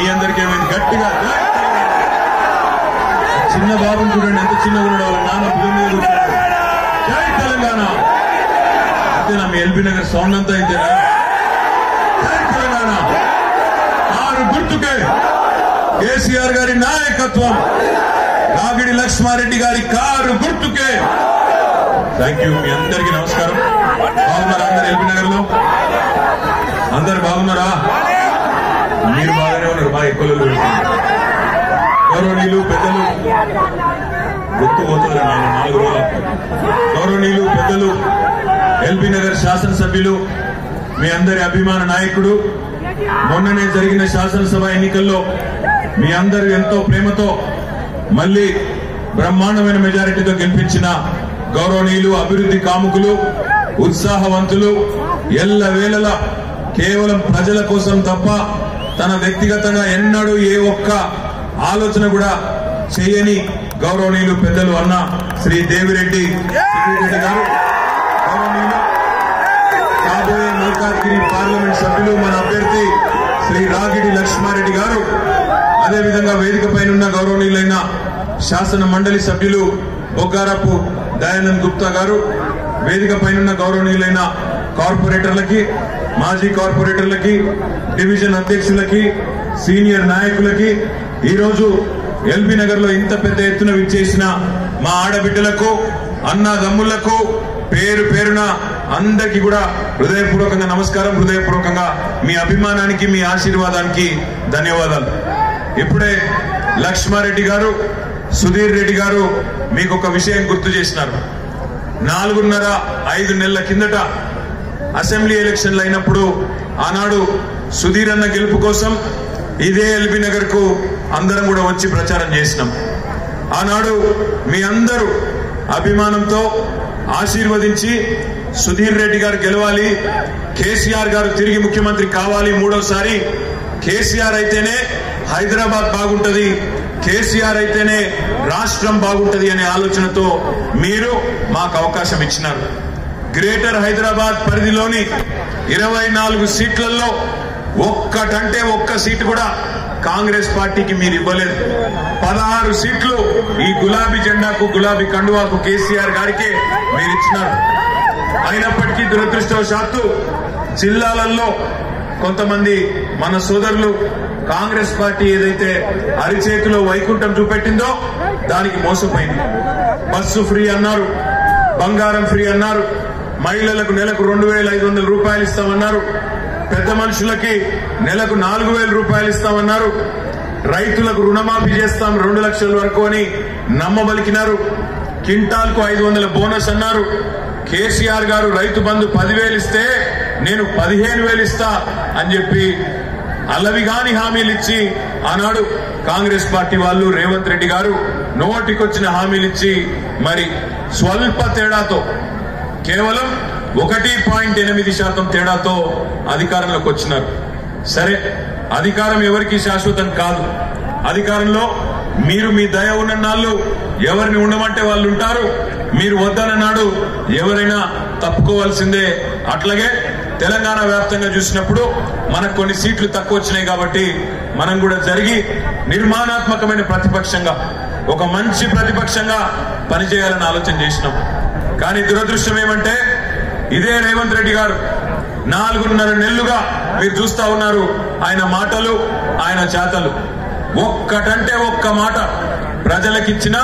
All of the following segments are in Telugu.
మీ అందరికీ ఏమైంది గట్టిగా చిన్న బాబుని చూడండి ఎంత చిన్నగా ఉన్నాడు వాళ్ళ నాన్న భూమి మీద కూర్చున్నాడు. జై తెలంగాణ అంతేనా మీ ఎల్బీ నగర్ సౌండ్ అంతా అయితేనా జై తెలంగాణ ఆరు గుర్తుకే కేసీఆర్ గారి నాయకత్వం రాగిడి లక్ష్మారెడ్డి గారి కారు గుర్తుకే థ్యాంక్ యూ మీ అందరికీ నమస్కారం బాగున్నారా అందరు ఎల్బీ నగర్ లో అందరు బాగున్నారా మీరు బాగానే ఉన్నారు బాగా ఎక్కువ గౌరవనీయులు పెద్దలు గుర్తుపోతారు నేను 4 రోజులు గౌరవనీయులు పెద్దలు ఎల్బీ నగర్ శాసనసభ్యులు మీ అందరి అభిమాన నాయకుడు మొన్ననే జరిగిన శాసనసభ ఎన్నికల్లో మీ అందరూ ఎంతో ప్రేమతో మళ్లీ బ్రహ్మాండమైన మెజారిటీతో గెలిపించిన గౌరవనీయులు అభివృద్ధి కాముకులు ఉత్సాహవంతులు ఎల్లవేళలా కేవలం ప్రజల కోసం తప్ప తన వ్యక్తిగతంగా ఎన్నడూ ఏ ఒక్క ఆలోచన కూడా చేయని గౌరవనీయులు పెద్దలు అన్న శ్రీ దేవిరెడ్డి గారు గౌరవనీయులు కాబోయే మల్కాజ్గిరి పార్లమెంట్ సభ్యులు మన అభ్యర్థి శ్రీ రాగిడి లక్ష్మారెడ్డి గారు అదేవిధంగా వేదిక పైన గౌరవనీయులైన శాసన మండలి సభ్యులు బొగ్గారపు దయానంద్ గుప్తా గారు వేదిక పైన గౌరవనీయులైన కార్పొరేటర్లకి మాజీ కార్పొరేటర్లకి డివిజన్ అధ్యక్షులకి సీనియర్ నాయకులకి ఈరోజు ఎల్బీ నగర్ లో ఇంత పెద్ద ఎత్తున విచ్చేసిన మా ఆడబిడ్డలకు అన్నదమ్ములకు పేరు పేరున అందరికీ కూడా హృదయపూర్వకంగా నమస్కారం హృదయపూర్వకంగా మీ అభిమానానికి మీ ఆశీర్వాదానికి ధన్యవాదాలు ఇప్పుడే లక్ష్మారెడ్డి గారు సుధీర్ రెడ్డి గారు మీకు ఒక విషయం గుర్తు చేసినారు 4.5 నెలల కిందట అసెంబ్లీ ఎలక్షన్లు అయినప్పుడు ఆనాడు సుధీర్ అన్న గెలుపు కోసం ఇదే ఎల్బీ నగర్ కు అందరం కూడా వచ్చి ప్రచారం చేసినాం ఆనాడు మీ అందరూ అభిమానంతో ఆశీర్వదించి సుధీర్ రెడ్డి గారు గెలవాలి కేసీఆర్ గారు తిరిగి ముఖ్యమంత్రి కావాలి మూడోసారి కేసీఆర్ అయితేనే హైదరాబాద్ బాగుంటది కేసీఆర్ అయితేనే రాష్ట్రం బాగుంటది అనే ఆలోచనతో మీరు మాకు అవకాశం ఇచ్చినారు గ్రేటర్ హైదరాబాద్ పరిధిలోని 24 సీట్లలో ఒక్కటంటే ఒక్క సీటు కూడా కాంగ్రెస్ పార్టీకి మీరు ఇవ్వలేదు 16 సీట్లు ఈ గులాబీ జెండాకు గులాబీ కండువాకు కేసీఆర్ గారికే మీరు ఇచ్చినారు అయినప్పటికీ దురదృష్టవశాత్తు జిల్లాలలో కొంతమంది మన సోదరులు కాంగ్రెస్ పార్టీ ఏదైతే అరిచేతిలో వైకుంఠం చూపెట్టిందో దానికి మోసపోయింది బస్సు ఫ్రీ అన్నారు బంగారం ఫ్రీ అన్నారు మహిళలకు నెలకు 2,500 రూపాయలు ఇస్తామన్నారు పెద్ద మనుషులకి నెలకు 4,000 రూపాయలు ఇస్తామన్నారు రైతులకు రుణమాఫీ చేస్తాం 2 లక్షల వరకు అని నమ్మబలికినారు క్వింటాల్కు 500 బోనస్ అన్నారు కేసీఆర్ గారు రైతు బంధు 10,000 ఇస్తే నేను 15,000 ఇస్తా అని చెప్పి అలవిగాని హామీలు ఇచ్చి ఆనాడు కాంగ్రెస్ పార్టీ వాళ్ళు రేవంత్ రెడ్డి గారు నోటికొచ్చిన హామీలు ఇచ్చి మరి స్వల్ప తేడాతో కేవలం 1.8% తేడాతో అధికారంలోకి వచ్చినారు సరే అధికారం ఎవరికి శాశ్వతం కాదు అధికారంలో మీరు మీ దయ ఉన్న నాళ్ళు ఎవరిని ఉండమంటే వాళ్ళు ఉంటారు మీరు వద్దనన్నాడు ఎవరైనా తప్పుకోవాల్సిందే అట్లాగే తెలంగాణ వ్యాప్తంగా చూసినప్పుడు మనకు కొన్ని సీట్లు తక్కువ వచ్చినాయి కాబట్టి మనం కూడా జరిగి నిర్మాణాత్మకమైన ప్రతిపక్షంగా ఒక మంచి ప్రతిపక్షంగా పనిచేయాలని ఆలోచన చేసినాం కానీ దురదృష్టం ఏమంటే ఇదే రేవంత్ రెడ్డి గారు 4.5 నెలలుగా మీరు చూస్తా ఉన్నారు ఆయన మాటలు ఆయన చేతలు ఒక్కటంటే ఒక్క మాట ప్రజలకిచ్చిన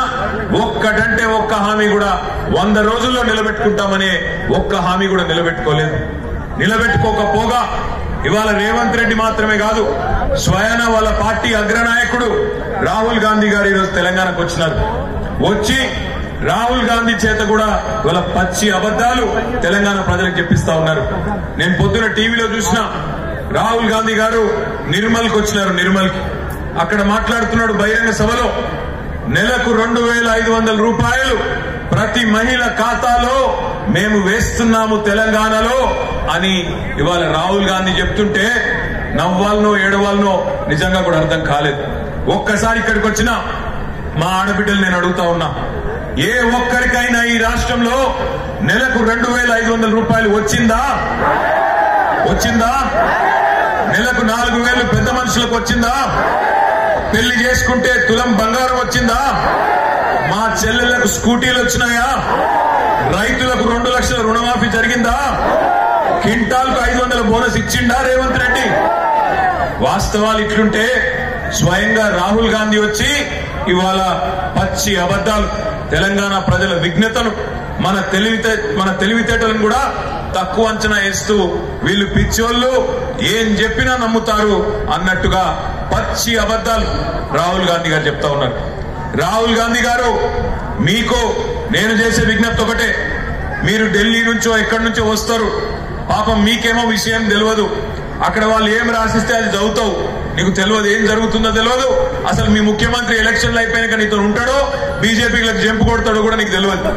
ఒక్కటంటే ఒక్క హామీ కూడా 100 రోజుల్లో నిలబెట్టుకుంటామనే ఒక్క హామీ కూడా నిలబెట్టుకోలేదు నిలబెట్టుకోకపోగా ఇవాళ రేవంత్ రెడ్డి మాత్రమే కాదు స్వయాన వాళ్ళ పార్టీ అగ్రనాయకుడు రాహుల్ గాంధీ గారు ఈరోజు తెలంగాణకు వచ్చినారు వచ్చి రాహుల్ గాంధీ చేత కూడా వాళ్ళ పచ్చి అబద్దాలు తెలంగాణ ప్రజలకు చెప్పిస్తా ఉన్నారు నేను పొద్దున టీవీలో చూసిన రాహుల్ గాంధీ గారు నిర్మల్కి వచ్చినారు నిర్మల్కి అక్కడ మాట్లాడుతున్నాడు బహిరంగ సభలో నెలకు 2,500 రూపాయలు ప్రతి మహిళ ఖాతాలో మేము వేస్తున్నాము తెలంగాణలో అని ఇవాళ రాహుల్ గాంధీ చెప్తుంటే నవ్వాలనో ఏడవాలనో నిజంగా కూడా అర్థం కాలేదు ఒక్కసారి ఇక్కడికి వచ్చిన మా ఆడబిడ్డలు నేను అడుగుతా ఉన్నా ఏ ఒక్కరికైనా ఈ రాష్ట్రంలో నెలకు 2,500 రూపాయలు వచ్చిందా నెలకు 4,000 పెద్ద మనుషులకు వచ్చిందా? పెళ్లి చేసుకుంటే తులం బంగారం వచ్చిందా? మా చెల్లెళ్లకు స్కూటీలు వచ్చినాయా? రైతులకు 2 లక్షల రుణమాఫీ జరిగిందా? క్వింటాల్కు 500 బోనస్ ఇచ్చిండా రేవంత్ రెడ్డి? వాస్తవాలు ఇట్లుంటే స్వయంగా రాహుల్ గాంధీ వచ్చి ఇవాళ పచ్చి అబద్దాలు, తెలంగాణ ప్రజల విజ్ఞతను, మన తెలివితేటలను కూడా తక్కువ అంచనా వేస్తూ వీళ్ళు పిచ్చోళ్ళు ఏం చెప్పినా నమ్ముతారు అన్నట్టుగా పచ్చి అబద్దాలు రాహుల్ గాంధీ గారు చెప్తా ఉన్నారు. రాహుల్ గాంధీ గారు, మీకు నేను చేసే విజ్ఞప్తి ఒకటే, మీరు ఢిల్లీ నుంచో ఎక్కడి నుంచో వస్తారు, పాపం మీకేమో విషయం తెలియదు, అక్కడ వాళ్ళు ఏం రాసిస్తే అది చదువుతావు, నీకు తెలియదు, ఏం జరుగుతుందో తెలియదు, అసలు మీ ముఖ్యమంత్రి ఎలక్షన్లు అయిపోయినాక నీతో ఉంటాడో బీజేపీలకు జంపు కొడతాడో కూడా నీకు తెలియదు.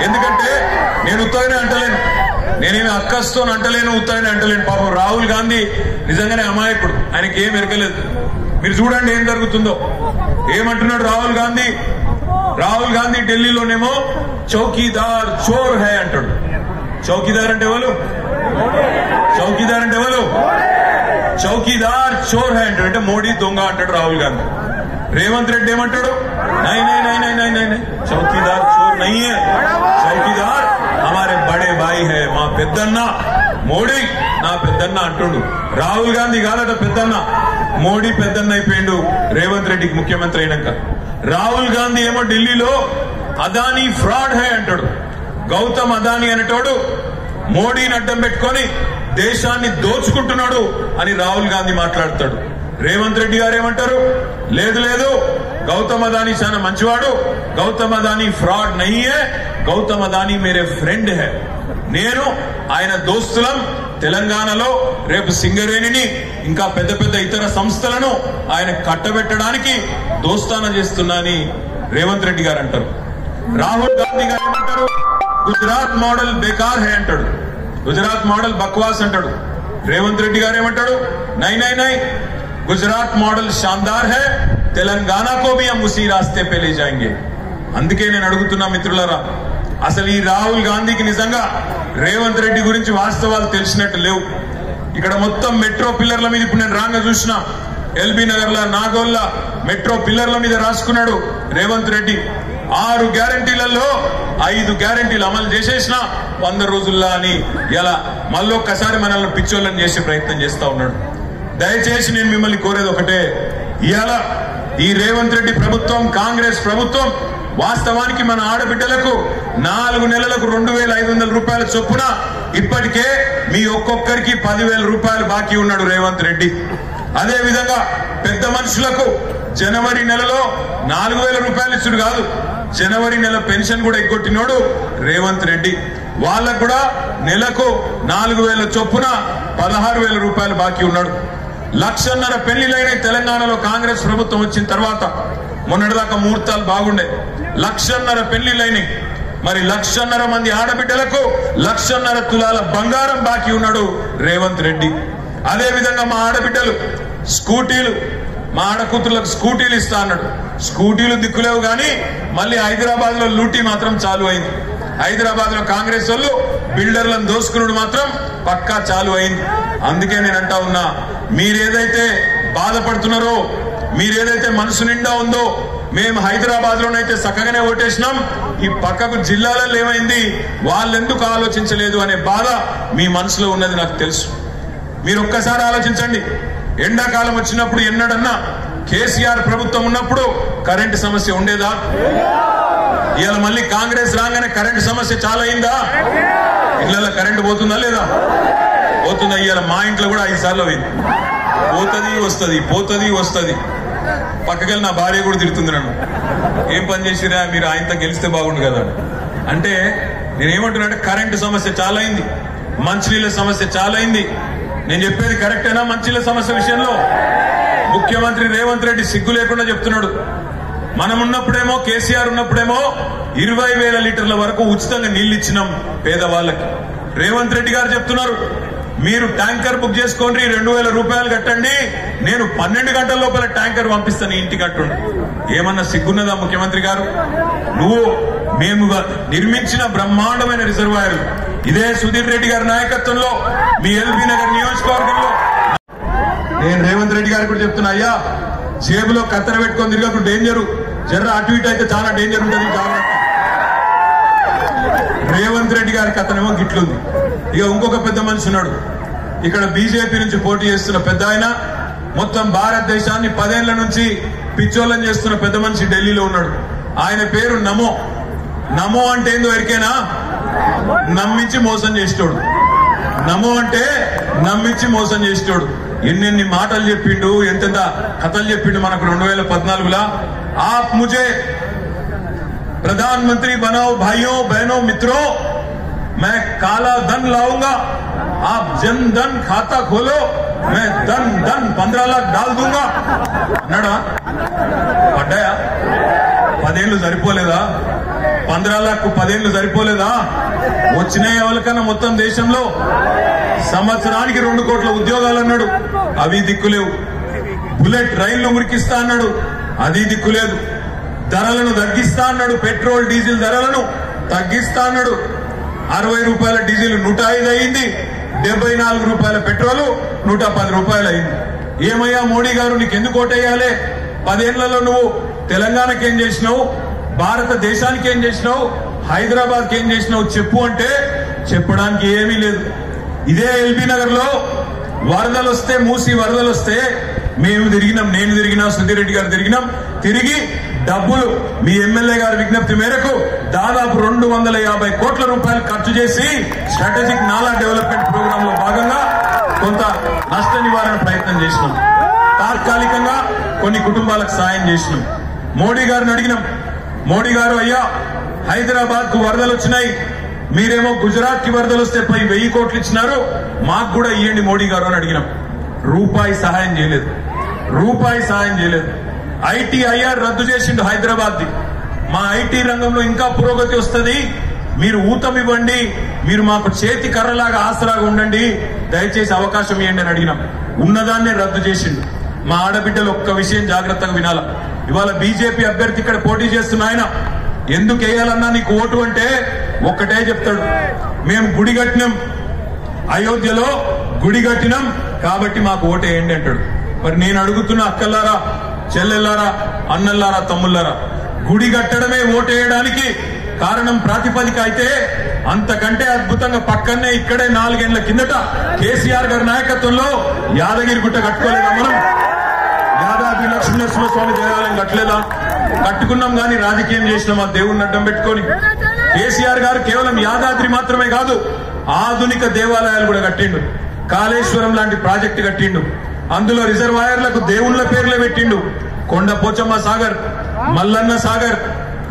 ఎందుకంటే నేను ఉత్తగానే అంటలేను, నేనేమి అక్కస్తో అంటలేను, ఉత్తగానే అంటలేను. పాపం రాహుల్ గాంధీ నిజంగానే అమాయకుడు, ఆయనకి ఏం ఎరకలేదు. మీరు చూడండి ఏం జరుగుతుందో. ఏమంటున్నాడు రాహుల్ గాంధీ? రాహుల్ గాంధీ ఢిల్లీలోనేమో చౌకీదార్ చోర్ హై అంటాడు. చౌకీదార్ అంటే ఎవరు? చౌకీదార్ అంటే ఎవరు? చౌకీదార్ చోర్ హై అంటాడు, అంటే మోడీ దొంగ అంటాడు రాహుల్ గాంధీ. రేవంత్ రెడ్డి ఏమంటాడు? నై నై నై నై నై నై నై చౌకీదార్ చోర్ నహీ హై, చౌకీదార్ హమారే బడే భాయి హై, మా పెద్దన్న మోడీ నా పెద్దన్న అంటుండు. రాహుల్ గాంధీ కాదట పెద్దన్న, మోడీ పెద్దన్న అయిపోయిండు రేవంత్ రెడ్డికి ముఖ్యమంత్రి అయినాక. రాహుల్ గాంధీ ఏమో ఢిల్లీలో అదానీ ఫ్రాడ్ హై అంటాడు. గౌతమ్ అదానీ అనేటోడు మోడీని అడ్డం పెట్టుకొని దేశాన్ని దోచుకుంటున్నాడు అని రాహుల్ గాంధీ మాట్లాడతాడు. రేవంత్ రెడ్డి గారు ఏమంటారు? లేదు లేదు, గౌతమ్ అదానీ చాలా మంచివాడు, గౌతమ్ అదానీ ఫ్రాడ్ నహీ హై, గౌతమ్ అదానీ మేరే ఫ్రెండ్ హై. నేను ఆయన దోస్తులం, తెలంగాణలో రేపు సింగరేణిని ఇంకా పెద్ద పెద్ద ఇతర సంస్థలను ఆయన కట్టబెట్టడానికి దోస్తాన చేస్తున్నా అని రేవంత్ రెడ్డి గారు అంటారు. రాహుల్ గాంధీ గారు ఏమంటారు? గుజరాత్ మోడల్ బేకార్ హై అంటాడు, గుజరాత్ మోడల్ బక్వాస్ అంటాడు. రేవంత్ రెడ్డి గారు ఏమంటాడు? నై నై నై, గుజరాత్ మోడల్ శాందార్ హై, తెలంగాణకో భీ హమ్ ఉసీ రాస్తే పే లే జాయేంగే. అందుకే నేను అడుగుతున్నా మిత్రులారా, అసలు ఈ రాహుల్ గాంధీకి నిజంగా రేవంత్ రెడ్డి గురించి వాస్తవాలు తెలిసినట్టు లేవు. ఇక్కడ మొత్తం మెట్రో పిల్లర్ల మీద ఇప్పుడు నేను రాంగ చూసిన, ఎల్బీ నగర్ లా, నాగోల్ లా మెట్రో పిల్లర్ల మీద రాసుకున్నాడు రేవంత్ రెడ్డి 6 గ్యారంటీలలో 5 గ్యారంటీలు అమలు చేసేసిన 100 రోజుల్లో అని ఇలా మళ్ళొక్కసారి మనల్ని పిచ్చోళ్ళని చేసే ప్రయత్నం చేస్తా ఉన్నాడు. దయచేసి నేను మిమ్మల్ని కోరేది ఒకటే, ఇవాళ ఈ రేవంత్ రెడ్డి ప్రభుత్వం, కాంగ్రెస్ ప్రభుత్వం వాస్తవానికి మన ఆడబిడ్డలకు 4 నెలలకు 2,500 రూపాయల చొప్పున ఇప్పటికే మీ ఒక్కొక్కరికి 10,000 రూపాయలు బాకీ ఉన్నాడు రేవంత్ రెడ్డి. అదే విధంగా పెద్ద మనుషులకు జనవరి నెలలో 4,000 రూపాయలు ఇచ్చుడు కాదు, జనవరి నెల పెన్షన్ కూడా ఎగ్గొట్టినోడు రేవంత్ రెడ్డి. వాళ్ళకు కూడా నెలకు 4,000 చొప్పున 16,000 రూపాయలు బాకీ ఉన్నాడు. 1,50,000 పెళ్లిలైన తెలంగాణలో కాంగ్రెస్ ప్రభుత్వం వచ్చిన తర్వాత. మొన్నటిదాకా ముహూర్తాలు బాగుండే, 1,50,000 పెళ్లిలైనవి. మరి 1,50,000 మంది ఆడబిడ్డలకు 1,50,000 తులాల బంగారం బాకీ ఉన్నాడు రేవంత్ రెడ్డి. అదే విధంగా మా ఆడబిడ్డలు స్కూటీలు, మా ఆడకూతుర్లకు స్కూటీలు ఇస్తా అన్నాడు. స్కూటీలు దిక్కులేవు కానీ మళ్ళీ హైదరాబాద్ లో లూటీ మాత్రం చాలు అయింది. హైదరాబాద్ లో కాంగ్రెస్ వాళ్ళు బిల్డర్లను దోసుకున్నాడు మాత్రం పక్కా చాలు అయింది. అందుకే నేను అంటా ఉన్నా, మీరేదైతే బాధపడుతున్నారో, మీరేదైతే మనసు నిండా ఉందో, మేము హైదరాబాద్ లోనైతే చక్కగానే ఓటేసినాం, ఈ పక్కకు జిల్లాలలో ఏమైంది, వాళ్ళెందుకు ఆలోచించలేదు అనే బాధ మీ మనసులో ఉన్నది నాకు తెలుసు. మీరు ఒక్కసారి ఆలోచించండి. ఎండాకాలం వచ్చినప్పుడు ఎన్నడన్నా కేసీఆర్ ప్రభుత్వం ఉన్నప్పుడు కరెంటు సమస్య ఉండేదా? ఇవాళ మళ్ళీ కాంగ్రెస్ రాగానే కరెంటు సమస్య చాలా అయిందా? ఇళ్లలో కరెంటు పోతుందా లేదా? పోతుందా? ఇవాళ మా ఇంట్లో కూడా 5 సార్లు అయింది. పోతుంది వస్తుంది, పోతుంది వస్తుంది. పక్కకెళ్ళి నా భార్య కూడా తిడుతుంది నన్ను, ఏం పని చేసిరా మీరు, ఆయనతో గెలిస్తే బాగుండు కదా అంటే. నేనేమంటున్నా అంటే కరెంటు సమస్య చాలా అయింది, మంచినీళ్ళ సమస్య చాలా అయింది. నేను చెప్పేది కరెక్టేనా? మంచినీళ్ళ సమస్య విషయంలో ముఖ్యమంత్రి రేవంత్ రెడ్డి సిగ్గు లేకుండా చెప్తున్నాడు. మనం ఉన్నప్పుడేమో, కేసీఆర్ ఉన్నప్పుడేమో 20,000 లీటర్ల వరకు ఉచితంగా నీళ్లు ఇచ్చినాం పేదవాళ్ళకి. రేవంత్ రెడ్డి గారు చెప్తున్నారు, మీరు ట్యాంకర్ బుక్ చేసుకోండి, 2,000 రూపాయలు కట్టండి, నేను 12 గంటల లోపల ట్యాంకర్ పంపిస్తాను ఇంటికి కట్టుండి. ఏమన్నా సిగ్గున్నదా ముఖ్యమంత్రి గారు? నువ్వు మేము నిర్మించిన బ్రహ్మాండమైన రిజర్వాయర్ ఇదే సుధీర్ రెడ్డి గారి నాయకత్వంలో మీ ఎల్బీ నగర్ నియోజకవర్గంలో గారికి కూడా చెప్తున్నా, అయ్యా జేబులో కత్తెర పెట్టుకొని తిరగకు, డేంజరు, జర్ర అటు ఇటు అయితే చాలా డేంజర్ ఉంటుంది జాగ్రత్త. రేవంత్ రెడ్డి గారి కథనేమో గిట్లుంది. ఇక ఇంకొక పెద్ద మనిషి ఉన్నాడు ఇక్కడ, బీజేపీ నుంచి పోటీ చేస్తున్న పెద్ద ఆయన, మొత్తం భారతదేశాన్ని 10 ఏళ్ల నుంచి పిచ్చోళ్ళని చేస్తున్న పెద్ద మనిషి ఢిల్లీలో ఉన్నాడు. ఆయన పేరు నమో. నమో అంటే ఏందో ఎరికేనా? నమ్మించి మోసం చేసేటోడు. నమో అంటే నమ్మించి మోసం చేసేటోడు. ఎన్నెన్ని మాటలు చెప్పిండు, ఎంతెంత కథలు చెప్పిండు మనకు 2014లా. ఆప్ ముझे प्रधानमंत्री बनाओ भाइयों बहनों मित्रों, मैं काला धन लाऊंगा, आप जन धन खाता खोलो, मैं धन धन 15 लाख डाल दूंगा అన్నాడా? పడ్డాయా? 10 ఏళ్ళు సరిపోలేదా? 15 లాఖ్ 10 ఏళ్ళు సరిపోలేదా? వచ్చినాయి ఎవరికన్నా మొత్తం దేశంలో? సంవత్సరానికి 2 కోట్ల ఉద్యోగాలు అన్నాడు, అవి దిక్కులేవు. బుల్లెట్ రైళ్లు మురికిస్తా అన్నాడు, అది దిక్కులేదు. ధరలను తగ్గిస్తా అన్నాడు, పెట్రోల్ డీజిల్ ధరలను తగ్గిస్తా అన్నాడు. 60 రూపాయల డీజిల్ 105 అయింది, 74 రూపాయల పెట్రోల్ 110 రూపాయలు అయింది. ఏమయ్యా మోడీ గారు, నీకెందుకు ఓటేయాలి? 10 ఏళ్లలో నువ్వు తెలంగాణకి ఏం చేసినావు, భారతదేశానికి ఏం చేసినావు, హైదరాబాద్కి ఏం చేసినావు చెప్పు అంటే చెప్పడానికి ఏమీ లేదు. ఇదే ఎల్బీ నగర్ లో వరదలు వస్తే, మూసి వరదలు వస్తే మేము తిరిగినాం, నేను తిరిగినా, సుధీర్ రెడ్డి గారు తిరిగినాం. తిరిగి డబ్బులు మీ ఎమ్మెల్యే గారి విజ్ఞప్తి మేరకు దాదాపు 250 కోట్ల రూపాయలు ఖర్చు చేసి స్ట్రాటజిక్ నాలా డెవలప్మెంట్ ప్రోగ్రామ్ లో భాగంగా కొంత నష్ట నివారణ ప్రయత్నం చేసినాం. తాత్కాలికంగా కొన్ని కుటుంబాలకు సాయం చేసినాం. మోడీ గారిని అడిగినాం, మోడీ గారు అయ్యా హైదరాబాద్ కు వరదలు వచ్చినాయి, మీరేమో గుజరాత్ కి వరదలు వస్తే 1000 కోట్లు ఇచ్చినారు, మాకు కూడా ఇవ్వండి మోడీ గారు అని అడిగినాం. రూపాయి సహాయం చేయలేదు, రూపాయి సహాయం చేయలేదు. ఐటీఐఆర్ రద్దు చేసిండు హైదరాబాద్ ది. మా ఐటీ రంగంలో ఇంకా పురోగతి వస్తుంది, మీరు ఊతం ఇవ్వండి, మీరు మాకు చేతి కర్రలాగా ఆసరాగా ఉండండి, దయచేసి అవకాశం ఇవ్వండి అని అడిగినాం. ఉన్నదాన్నే రద్దు చేసిండు. మా ఆడబిడ్డలు ఒక్క విషయం జాగ్రత్తగా వినాల. ఇవాళ బీజేపీ అభ్యర్థి ఇక్కడ పోటీ చేస్తున్న ఆయన ఎందుకు వేయాలన్నా నీకు ఓటు అంటే ఒక్కటే చెప్తాడు, మేము గుడి కట్టినాం, అయోధ్యలో గుడి కట్టినాం కాబట్టి మాకు ఓటు వేయండి అంటాడు. మరి నేను అడుగుతున్న అక్కల్లారా, చెల్లెల్లారా, అన్నల్లారా, తమ్ముళ్ళారా, గుడి కట్టడమే ఓటేయడానికి కారణం ప్రాతిపదిక అయితే అంతకంటే అద్భుతంగా పక్కనే ఇక్కడే 4 ఏళ్ల కిందట కేసీఆర్ గారి నాయకత్వంలో యాదగిరి గుట్ట కట్టుకోలేదా? మనం యాదాద్రి లక్ష్మీనరసింహస్వామి దేవాలయం కట్టలేదా? కట్టుకున్నాం గాని రాజకీయం చేసినాం ఆ దేవుణ్ణి అడ్డం పెట్టుకొని. కేసీఆర్ గారు కేవలం యాదాద్రి మాత్రమే కాదు, ఆధునిక దేవాలయాలు కూడా కట్టిండు. కాళేశ్వరం లాంటి ప్రాజెక్టు కట్టిండు, అందులో రిజర్వాయర్లకు దేవుళ్ల పేర్లే పెట్టిండు. కొండ పోచమ్మ సాగర్, మల్లన్న సాగర్,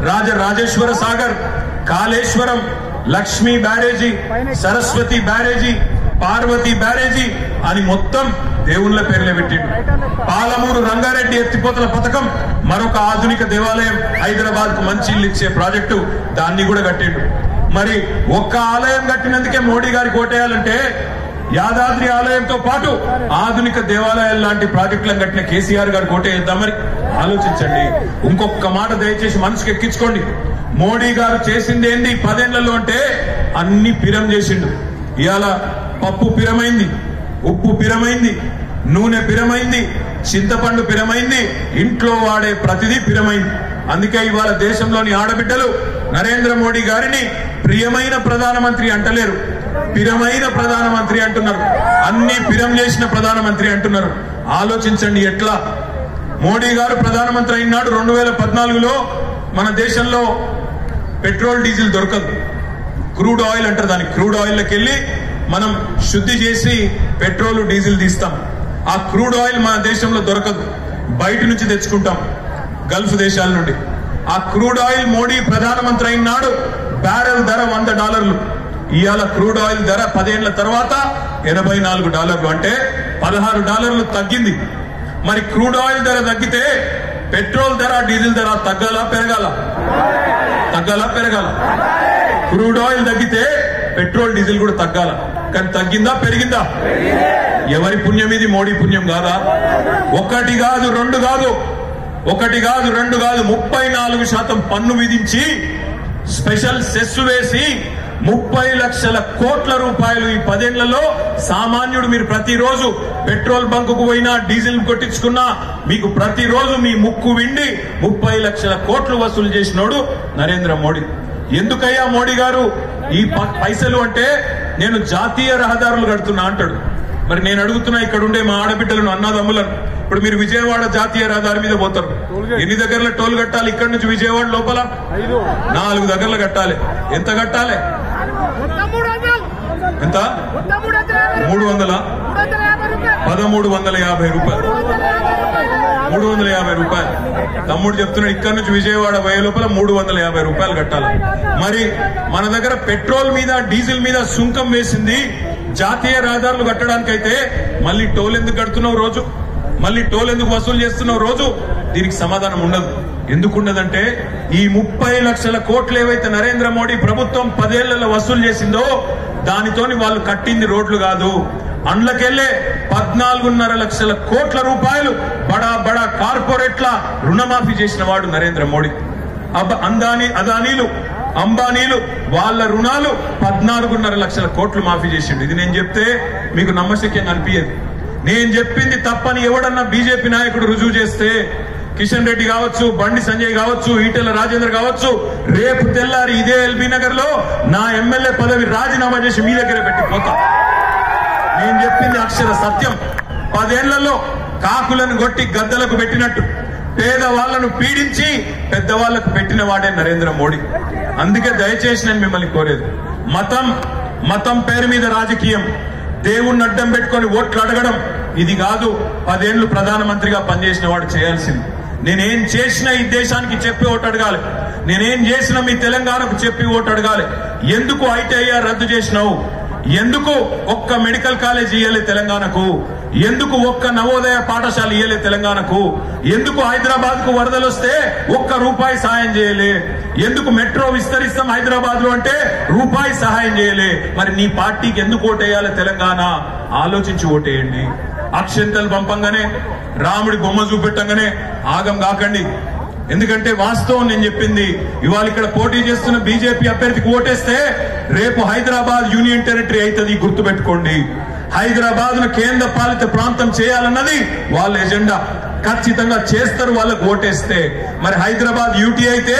రాజరాజేశ్వర సాగర్, కాళేశ్వరం, లక్ష్మీ బ్యారేజీ, సరస్వతి బ్యారేజీ, పార్వతి బ్యారేజీ అని మొత్తం దేవుళ్ల పేర్లే పెట్టిండు. పాలమూరు రంగారెడ్డి ఎత్తిపోతల పథకం, మరొక ఆధునిక దేవాలయం, హైదరాబాద్ కు మంచి ఇల్లు ఇచ్చే ప్రాజెక్టు, దాన్ని కూడా కట్టిండు. మరి ఒక్క ఆలయం కట్టినందుకే మోడీ గారికి ఓటేయాలంటే యాదాద్రి ఆలయంతో పాటు ఆధునిక దేవాలయాలు లాంటి ప్రాజెక్టులను కట్టిన కేసీఆర్ గారికి ఓటేద్దాం. మరి ఆలోచించండి. ఇంకొక మాట దయచేసి మనసుకు ఎక్కించుకోండి. మోడీ గారు చేసింది ఏంది 10 ఏళ్లలో అంటే అన్ని పిరం చేసిండు. ఇవాళ పప్పు పిరమైంది, ఉప్పు పిరమైంది, నూనె పిరమైంది, చింతపండు పిరమైంది, ఇంట్లో వాడే ప్రతిదీ పిరమైంది. అందుకే ఇవాళ దేశంలోని ఆడబిడ్డలు నరేంద్ర మోడీ గారిని ప్రియమైన ప్రధానమంత్రి అంటలేరు, పిరమైన ప్రధానమంత్రి అంటున్నారు. అన్ని పిరం చేసిన ప్రధానమంత్రి అంటున్నారు. ఆలోచించండి ఎట్లా. మోడీ గారు ప్రధానమంత్రి అయినాడు 2014లో మన దేశంలో పెట్రోల్ డీజిల్ దొరకదు, క్రూడ్ ఆయిల్ అంటారు దాన్ని. క్రూడ్ ఆయిల్కి వెళ్ళి మనం శుద్ధి చేసి పెట్రోల్ డీజిల్ తీస్తాం. ఆ క్రూడ్ ఆయిల్ మన దేశంలో దొరకదు, బయట నుంచి తెచ్చుకుంటాం, గల్ఫ్ దేశాల నుండి. ఆ క్రూడ్ ఆయిల్ మోడీ ప్రధానమంత్రి అయినాడు బ్యారెల్ ధర $100. ఇవాళ క్రూడ్ ఆయిల్ ధర 10 ఏళ్ల తర్వాత $84, అంటే $16 తగ్గింది. మరి క్రూడ్ ఆయిల్ ధర తగ్గితే పెట్రోల్ ధర, డీజిల్ ధర తగ్గాల పెరగాల? తగ్గాల పెరగాల? క్రూడ్ ఆయిల్ తగ్గితే పెట్రోల్ డీజిల్ కూడా తగ్గాల. కానీ తగ్గిందా పెరిగిందా? ఎవరి పుణ్యం ఇది? మోడీ పుణ్యం కాదా? ఒకటి కాదు, రెండు కాదు, 34% పన్ను విధించి స్పెషల్ సెస్ వేసి 30 లక్షల కోట్ల రూపాయలు ఈ 10 ఏళ్లలో సామాన్యుడు మీరు ప్రతిరోజు పెట్రోల్ బంకుకు పోయినా డీజిల్ కొట్టించుకున్నా మీకు ప్రతిరోజు మీ ముక్కు విండి 30 లక్షల కోట్లు వసూలు చేసినోడు నరేంద్ర మోడీ. ఎందుకయ్యా మోడీ గారు ఈ పైసలు అంటే నేను జాతీయ రహదారులు కడుతున్నా అంటాడు. మరి నేను అడుగుతున్నా ఇక్కడ ఉండే మా ఆడబిడ్డలను అన్నదమ్ములను, ఇప్పుడు మీరు విజయవాడ జాతీయ రహదారి మీద పోతారు, ఎన్ని దగ్గరలో టోల్ కట్టాలి? ఇక్కడ నుంచి విజయవాడ లోపల 4 దగ్గరలో కట్టాలి. ఎంత కట్టాలి? ఎంత? 300 1350 రూపాయలు. 350 రూపాయలు. తమ్ముడు చెప్తున్నాడు ఇక్కడ నుంచి విజయవాడ పోయే లోపల 350 రూపాయలు కట్టాలి. మరి మన దగ్గర పెట్రోల్ మీద డీజిల్ మీద సుంకం వేసింది జాతీయ రహదారులు కట్టడానికైతే మళ్ళీ టోల్ ఎందుకు కడుతున్నావు రోజు? మళ్ళీ టోల్ ఎందుకు వసూలు చేస్తున్నావు రోజు? దీనికి సమాధానం ఉండదు. ఎందుకుండదంటే ఈ 30 లక్షల కోట్లు ఏవైతే నరేంద్ర మోడీ ప్రభుత్వం 10 ఏళ్లలో వసూలు చేసిందో దానితోని వాళ్ళు కట్టింది రోడ్లు కాదు, అండ్లకెళ్లే 14.5 లక్షల కోట్ల రూపాయలు బడా బడా కార్పొరేట్ల రుణమాఫీ చేసిన వాడు నరేంద్ర మోడీ. అదానీలు అంబానీలు వాళ్ళ రుణాలు 14.5 లక్షల కోట్లు మాఫీ చేసిండు. ఇది నేను చెప్తే మీకు నమ్మశక్యంగా అనిపించదు. నేను చెప్పింది తప్పని ఎవడన్నా బీజేపీ నాయకుడు రుజువు చేస్తే, కిషన్ రెడ్డి కావచ్చు, బండి సంజయ్ కావచ్చు, ఈటెల రాజేందర్ కావచ్చు, రేపు తెల్లారి ఇదే ఎల్బీ నగర్ లో నా ఎమ్మెల్యే పదవి రాజీనామా చేసి మీ దగ్గర పెట్టిపోతా. నేను చెప్పింది అక్షర సత్యం. 10 ఏళ్లలో కాకులను కొట్టి గద్దలకు పెట్టినట్టు పేదవాళ్లను పీడించి పెద్దవాళ్లకు పెట్టిన వాడే నరేంద్ర మోడీ. అందుకే దయచేసి నేను మిమ్మల్ని కోరేది, మతం పేరు మీద రాజకీయం, దేవుణ్ణి అడ్డం పెట్టుకొని ఓట్లు అడగడం ఇది కాదు 10 ఏళ్లు ప్రధానమంత్రిగా పనిచేసిన వాడు చేయాల్సింది. నేనేం చేసినా ఈ దేశానికి చెప్పి ఓటు అడగాలి. నేనేం చేసినా మీ తెలంగాణకు చెప్పి ఓటు అడగాలి. ఎందుకు ఐటీఐఆర్ రద్దు చేసినావు? ఎందుకు ఒక్క మెడికల్ కాలేజ్ ఇయ్యలే తెలంగాణకు? ఎందుకు ఒక్క నవోదయ పాఠశాల ఇయ్యలే తెలంగాణకు? ఎందుకు హైదరాబాద్ కు వరదలు వస్తే ₹1 సహాయం చేయలే? ఎందుకు మెట్రో విస్తరిస్తాం హైదరాబాద్ లో అంటే రూపాయి సహాయం చేయలే? మరి నీ పార్టీకి ఎందుకు ఓటేయాలి తెలంగాణ? ఆలోచించి ఓటేయండి. అక్షంతలు పంపంగానే, రాముడి బొమ్మ చూపెట్టంగానే ఆగం కాకండి. ఎందుకంటే వాస్తవం నేను చెప్పింది. ఇవాళ ఇక్కడ పోటీ చేస్తున్న బీజేపీ అభ్యర్థికి ఓటేస్తే రేపు హైదరాబాద్ యూనియన్ టెరిటరీ అవుతుంది, గుర్తుపెట్టుకోండి. హైదరాబాద్ ను కేంద్ర పాలిత ప్రాంతం చేయాలన్నది వాళ్ళ ఎజెండా. ఖచ్చితంగా చేస్తారు వాళ్ళకు ఓటేస్తే. మరి హైదరాబాద్ యూటీ అయితే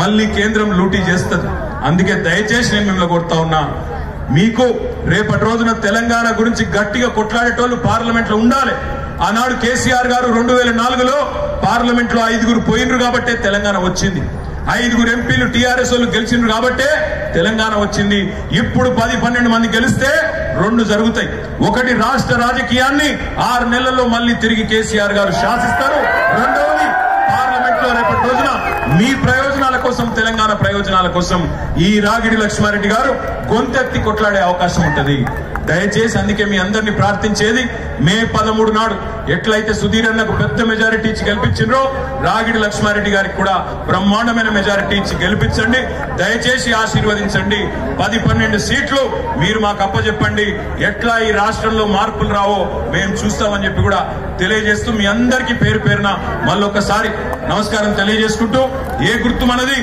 మళ్ళీ కేంద్రం లూటీ చేస్తుంది. అందుకే దయచేసి నేను మిమ్మల్ని కోరుతా ఉన్నా, మీకు రేపటి రోజున తెలంగాణ గురించి గట్టిగా కొట్లాడేటోళ్ళు పార్లమెంట్ లో ఉండాలి. ఆనాడు కేసీఆర్ గారు 2004లో పార్లమెంట్ లో 5 పోయినరు కాబట్టే తెలంగాణ వచ్చింది. 5 ఎంపీలు టీఆర్ఎస్ వాళ్ళు గెలిచిండ్రు కాబట్టే తెలంగాణ వచ్చింది. ఇప్పుడు 10-12 మంది గెలిస్తే 2 జరుగుతాయి. ఒకటి, రాష్ట్ర రాజకీయాన్ని 6 నెలల్లో మళ్ళీ తిరిగి కేసీఆర్ గారు శాసిస్తారు. రెండవది, పార్లమెంట్ లో రేపటి రోజున మీ ప్రయోజనాల కోసం, తెలంగాణ ప్రయోజనాల కోసం ఈ రాగిడి లక్ష్మారెడ్డి గారు గొంతెత్తి కొట్లాడే అవకాశం ఉంటది. దయచేసి అందుకే మీ అందరినీ ప్రార్థించేది, మే 13 నాడు ఎట్లయితే సుధీర్ అన్నకు పెద్ద మెజారిటీ ఇచ్చి గెలిపించిండ్రో రాగిడి లక్ష్మారెడ్డి గారికి కూడా బ్రహ్మాండమైన మెజారిటీ ఇచ్చి గెలిపించండి. దయచేసి ఆశీర్వదించండి. 10-12 సీట్లు మీరు మాకు అప్పచెప్పండి. ఎట్లా ఈ రాష్ట్రంలో మార్పులు రావో మేము చూస్తామని చెప్పి కూడా తెలియజేస్తూ మీ అందరికీ పేరు పేరున మళ్ళొకసారి నమస్కారం తెలియజేసుకుంటూ, ఏ గుర్తు మనది?